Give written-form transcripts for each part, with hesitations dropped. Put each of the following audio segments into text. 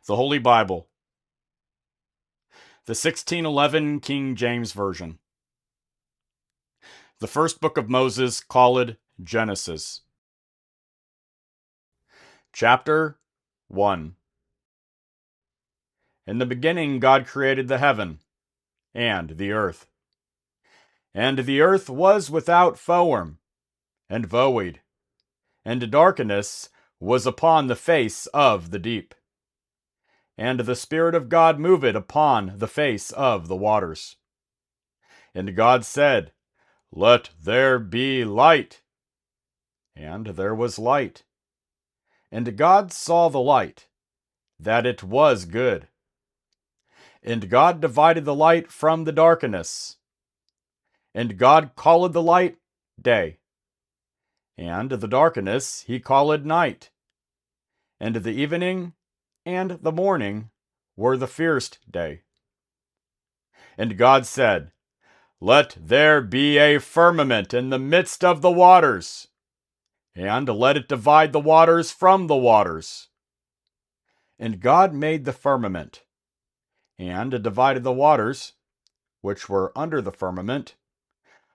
The Holy Bible, the 1611 King James Version. The first book of Moses, called Genesis. Chapter 1. In the beginning God created the heaven and the earth. And the earth was without form, and void, and darkness was upon the face of the deep. And the Spirit of God moved upon the face of the waters. And God said, Let there be light. And there was light. And God saw the light, that it was good. And God divided the light from the darkness. And God called the light day, and the darkness he called night. And the evening and the morning were the first day. And God said, Let there be a firmament in the midst of the waters, and let it divide the waters from the waters. And God made the firmament, and divided the waters, which were under the firmament,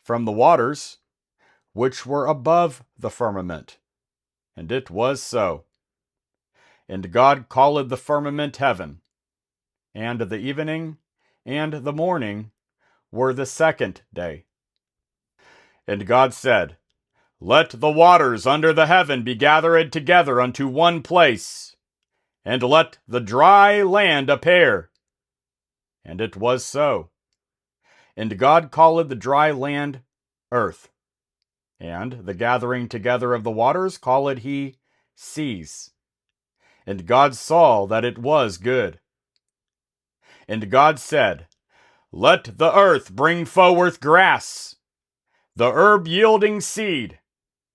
from the waters, which were above the firmament. And it was so. And God called the firmament heaven, and the evening and the morning were the second day. And God said, Let the waters under the heaven be gathered together unto one place, and let the dry land appear. And it was so. And God called the dry land earth, and the gathering together of the waters called he seas. And God saw that it was good. And God said, Let the earth bring forth grass, the herb yielding seed,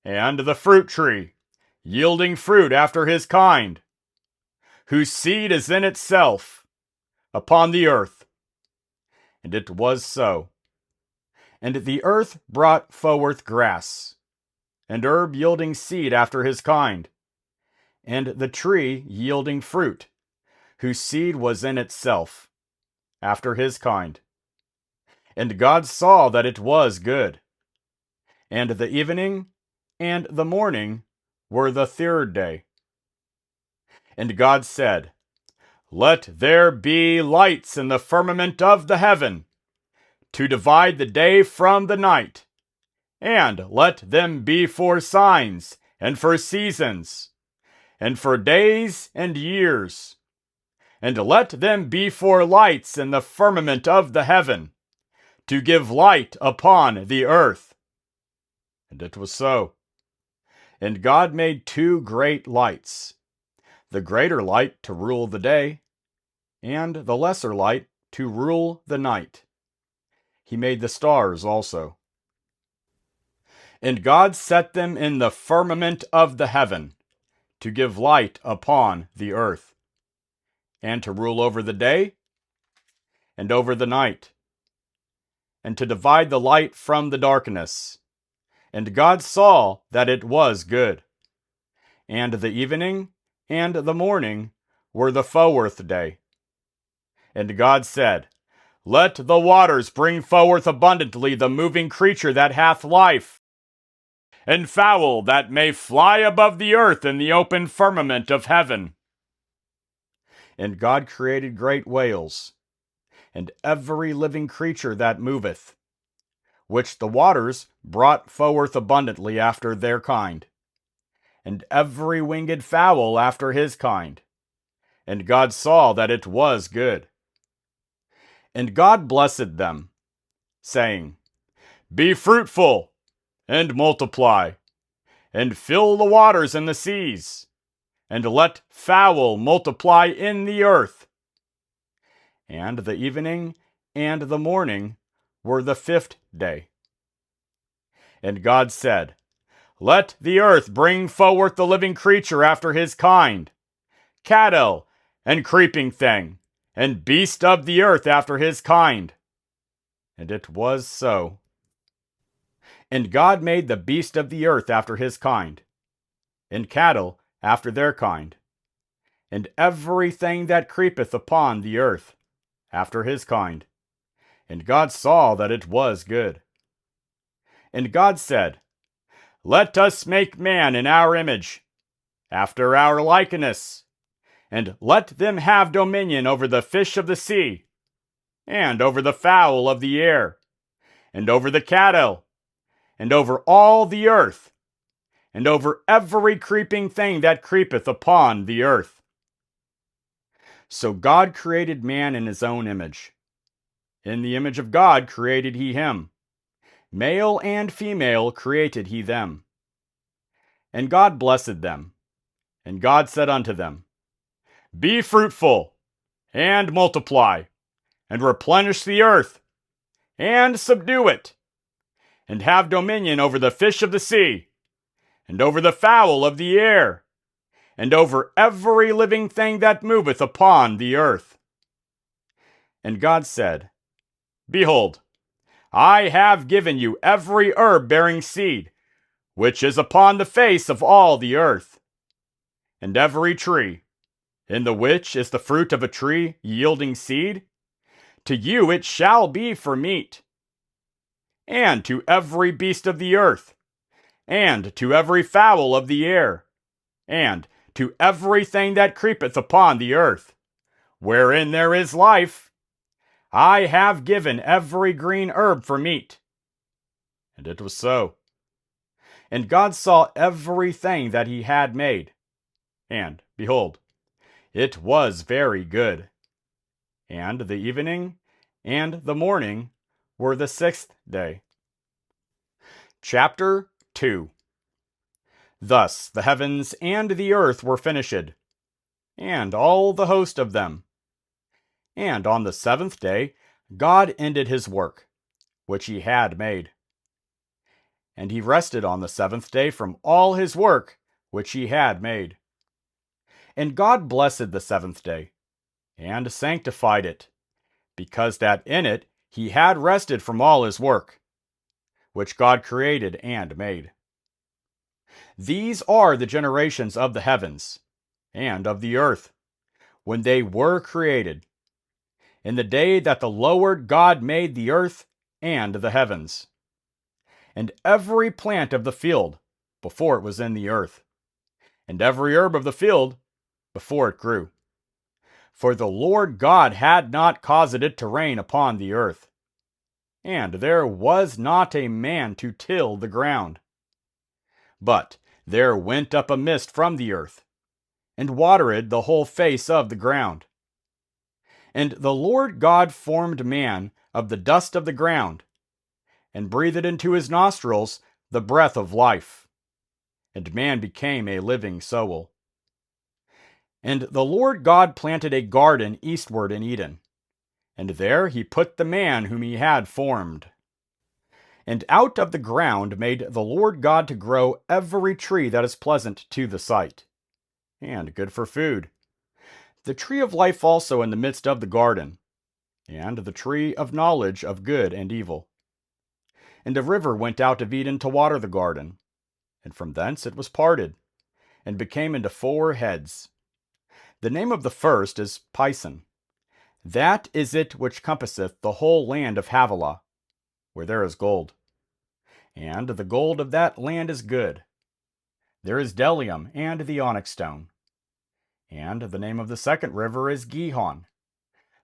and the fruit tree, yielding fruit after his kind, whose seed is in itself, upon the earth. And it was so. And the earth brought forth grass, and herb yielding seed after his kind, and the tree yielding fruit, whose seed was in itself, after his kind. And God saw that it was good. And the evening and the morning were the third day. And God said, Let there be lights in the firmament of the heaven, to divide the day from the night, and let them be for signs, and for seasons, and for days and years. And let them be for lights in the firmament of the heaven, to give light upon the earth. And it was so. And God made two great lights, the greater light to rule the day, and the lesser light to rule the night. He made the stars also. And God set them in the firmament of the heaven, to give light upon the earth, and to rule over the day, and over the night, and to divide the light from the darkness. And God saw that it was good. And the evening and the morning were the fourth day. And God said, Let the waters bring forth abundantly the moving creature that hath life, and fowl that may fly above the earth in the open firmament of heaven. And God created great whales, and every living creature that moveth, which the waters brought forth abundantly after their kind, and every winged fowl after his kind. And God saw that it was good. And God blessed them, saying, Be fruitful, and multiply, and fill the waters and the seas, and let fowl multiply in the earth. And the evening and the morning were the fifth day. And God said, Let the earth bring forth the living creature after his kind, cattle, and creeping thing, and beast of the earth after his kind. And it was so. And God made the beast of the earth after his kind, and cattle after their kind, and everything that creepeth upon the earth, after his kind. And God saw that it was good. And God said, Let us make man in our image, after our likeness, and let them have dominion over the fish of the sea, and over the fowl of the air, and over the cattle, and over all the earth, and over every creeping thing that creepeth upon the earth. So God created man in his own image. In the image of God created he him. Male and female created he them. And God blessed them. And God said unto them, Be fruitful, and multiply, and replenish the earth, and subdue it, and have dominion over the fish of the sea, and over the fowl of the air, and over every living thing that moveth upon the earth. And God said, Behold, I have given you every herb bearing seed, which is upon the face of all the earth, and every tree, in the which is the fruit of a tree yielding seed, to you it shall be for meat. And to every beast of the earth, and to every fowl of the air, and to everything that creepeth upon the earth, wherein there is life, I have given every green herb for meat. And it was so. And God saw everything that he had made, and, behold, it was very good. And the evening and the morning were the sixth day. Chapter 2. Thus the heavens and the earth were finished, and all the host of them. And on the seventh day God ended his work, which he had made. And he rested on the seventh day from all his work which he had made. And God blessed the seventh day, and sanctified it, because that in it he had rested from all his work, which God created and made. These are the generations of the heavens, and of the earth, when they were created, in the day that the Lord God made the earth and the heavens, and every plant of the field before it was in the earth, and every herb of the field before it grew. For the Lord God had not caused it to rain upon the earth, and there was not a man to till the ground. But there went up a mist from the earth, and watered the whole face of the ground. And the Lord God formed man of the dust of the ground, and breathed into his nostrils the breath of life, and man became a living soul. And the Lord God planted a garden eastward in Eden, and there he put the man whom he had formed. And out of the ground made the Lord God to grow every tree that is pleasant to the sight, and good for food. The tree of life also in the midst of the garden, and the tree of knowledge of good and evil. And a river went out of Eden to water the garden, and from thence it was parted, and became into four heads. The name of the first is Pison. That is it which compasseth the whole land of Havilah, where there is gold. And the gold of that land is good. There is bdellium and the onyx stone. And the name of the second river is Gihon.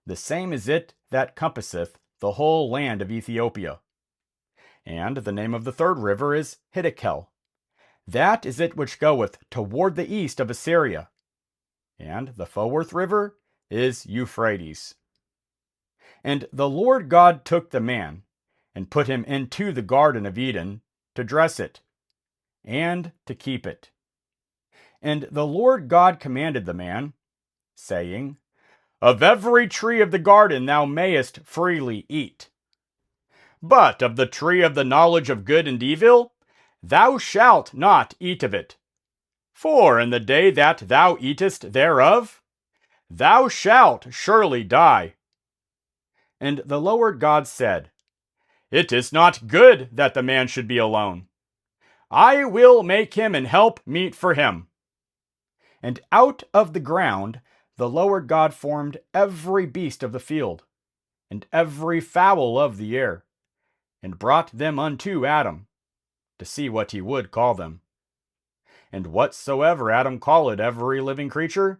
The same is it that compasseth the whole land of Ethiopia. And the name of the third river is Hiddekel. That is it which goeth toward the east of Assyria. And the fourth river is Euphrates. And the Lord God took the man, and put him into the garden of Eden, to dress it, and to keep it. And the Lord God commanded the man, saying, Of every tree of the garden thou mayest freely eat. But of the tree of the knowledge of good and evil, thou shalt not eat of it. For in the day that thou eatest thereof, thou shalt surely die. And the Lord God said, It is not good that the man should be alone. I will make him an help meet for him. And out of the ground the Lord God formed every beast of the field, and every fowl of the air, and brought them unto Adam, to see what he would call them. And whatsoever Adam called every living creature,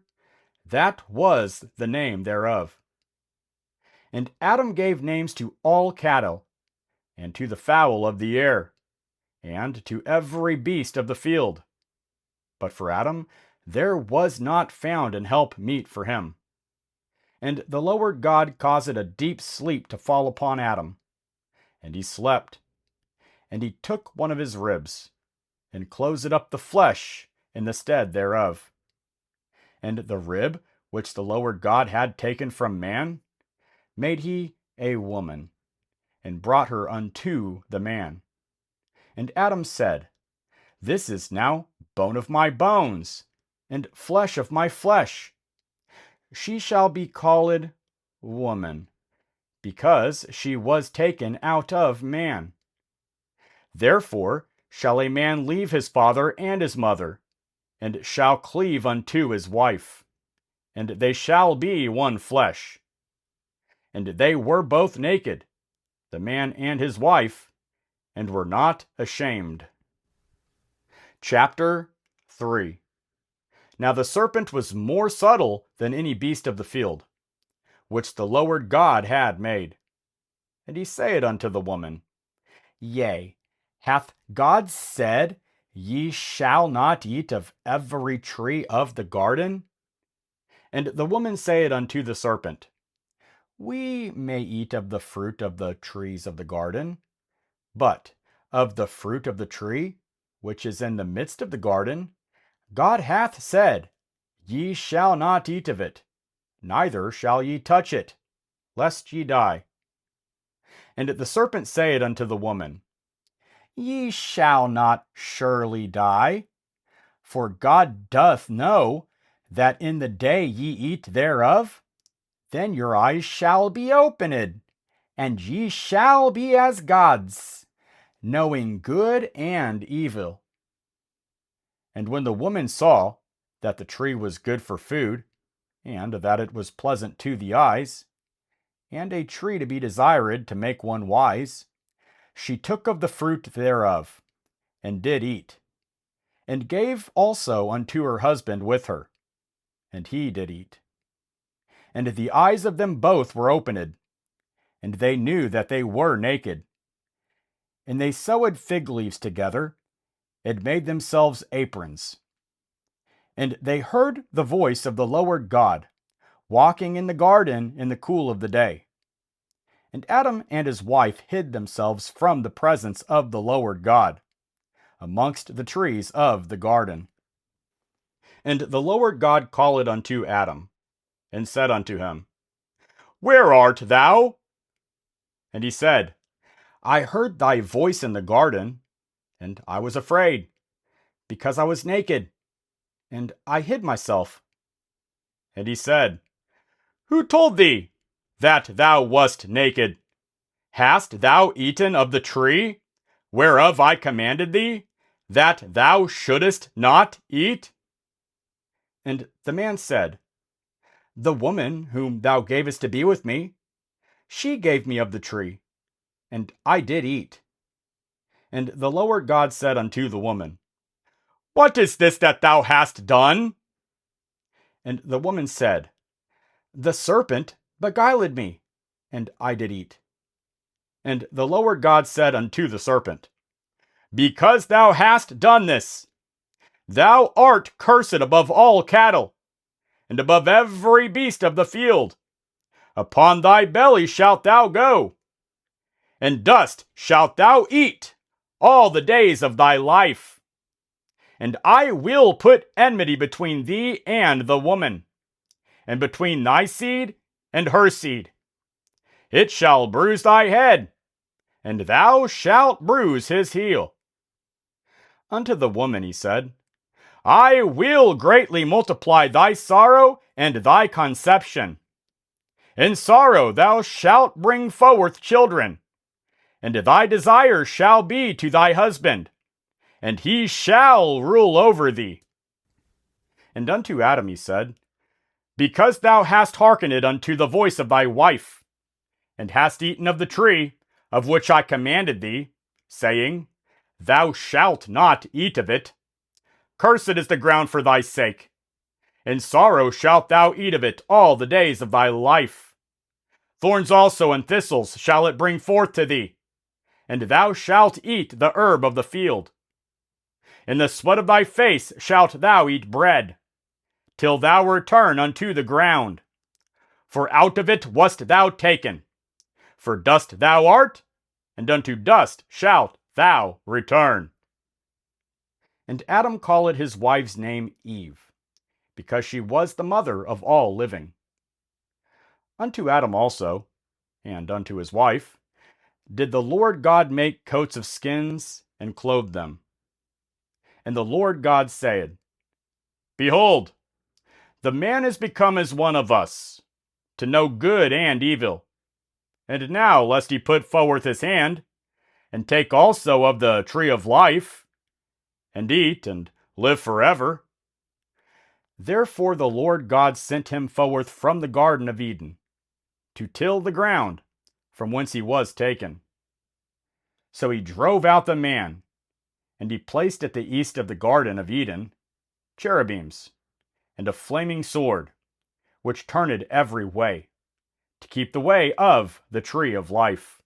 that was the name thereof. And Adam gave names to all cattle, and to the fowl of the air, and to every beast of the field. But for Adam there was not found an help meet for him. And the Lord God caused a deep sleep to fall upon Adam, and he slept. And he took one of his ribs, and closed up the flesh in the stead thereof. And the rib which the Lord God had taken from man made he a woman, and brought her unto the man. And Adam said, This is now bone of my bones, and flesh of my flesh. She shall be called woman, because she was taken out of man. Therefore shall a man leave his father and his mother, and shall cleave unto his wife, and they shall be one flesh. And they were both naked, the man and his wife, and were not ashamed. Chapter 3. Now the serpent was more subtle than any beast of the field, which the Lord God had made. And he said unto the woman, Yea, hath God said, Ye shall not eat of every tree of the garden? And the woman said unto the serpent, We may eat of the fruit of the trees of the garden, but of the fruit of the tree which is in the midst of the garden, God hath said, Ye shall not eat of it, neither shall ye touch it, lest ye die. And the serpent said unto the woman, Ye shall not surely die, for God doth know that in the day ye eat thereof, then your eyes shall be opened, and ye shall be as gods, knowing good and evil. And when the woman saw that the tree was good for food, and that it was pleasant to the eyes, and a tree to be desired to make one wise, she took of the fruit thereof, and did eat, and gave also unto her husband with her, and he did eat. And the eyes of them both were opened, and they knew that they were naked. And they sewed fig leaves together, and made themselves aprons. And they heard the voice of the Lord God, walking in the garden in the cool of the day. And Adam and his wife hid themselves from the presence of the Lord God, amongst the trees of the garden. And the Lord God called unto Adam, and said unto him, Where art thou? And he said, I heard thy voice in the garden, and I was afraid, because I was naked, and I hid myself. And he said, Who told thee that thou wast naked? Hast thou eaten of the tree, whereof I commanded thee, that thou shouldest not eat? And the man said, The woman whom thou gavest to be with me, she gave me of the tree, and I did eat. And the Lord God said unto the woman, What is this that thou hast done? And the woman said, The serpent beguiled me, and I did eat. And the Lord God said unto the serpent, Because thou hast done this, thou art cursed above all cattle, and above every beast of the field. Upon thy belly shalt thou go, and dust shalt thou eat all the days of thy life. And I will put enmity between thee and the woman, and between thy seed and her seed. It shall bruise thy head, and thou shalt bruise his heel. Unto the woman he said, I will greatly multiply thy sorrow and thy conception. In sorrow thou shalt bring forth children, and thy desire shall be to thy husband, and he shall rule over thee. And unto Adam he said, Because thou hast hearkened unto the voice of thy wife, and hast eaten of the tree of which I commanded thee, saying, Thou shalt not eat of it. Cursed is the ground for thy sake. In sorrow shalt thou eat of it all the days of thy life. Thorns also and thistles shall it bring forth to thee, and thou shalt eat the herb of the field. In the sweat of thy face shalt thou eat bread, till thou return unto the ground. For out of it wast thou taken. For dust thou art, and unto dust shalt thou return. And Adam called his wife's name Eve, because she was the mother of all living. Unto Adam also, and unto his wife, did the Lord God make coats of skins, and clothe them. And the Lord God said, Behold, the man is become as one of us, to know good and evil. And now, lest he put forth his hand, and take also of the tree of life, and eat, and live forever. Therefore the Lord God sent him forth from the Garden of Eden, to till the ground, from whence he was taken. So he drove out the man, and he placed at the east of the Garden of Eden cherubims, and a flaming sword, which turned every way, to keep the way of the tree of life.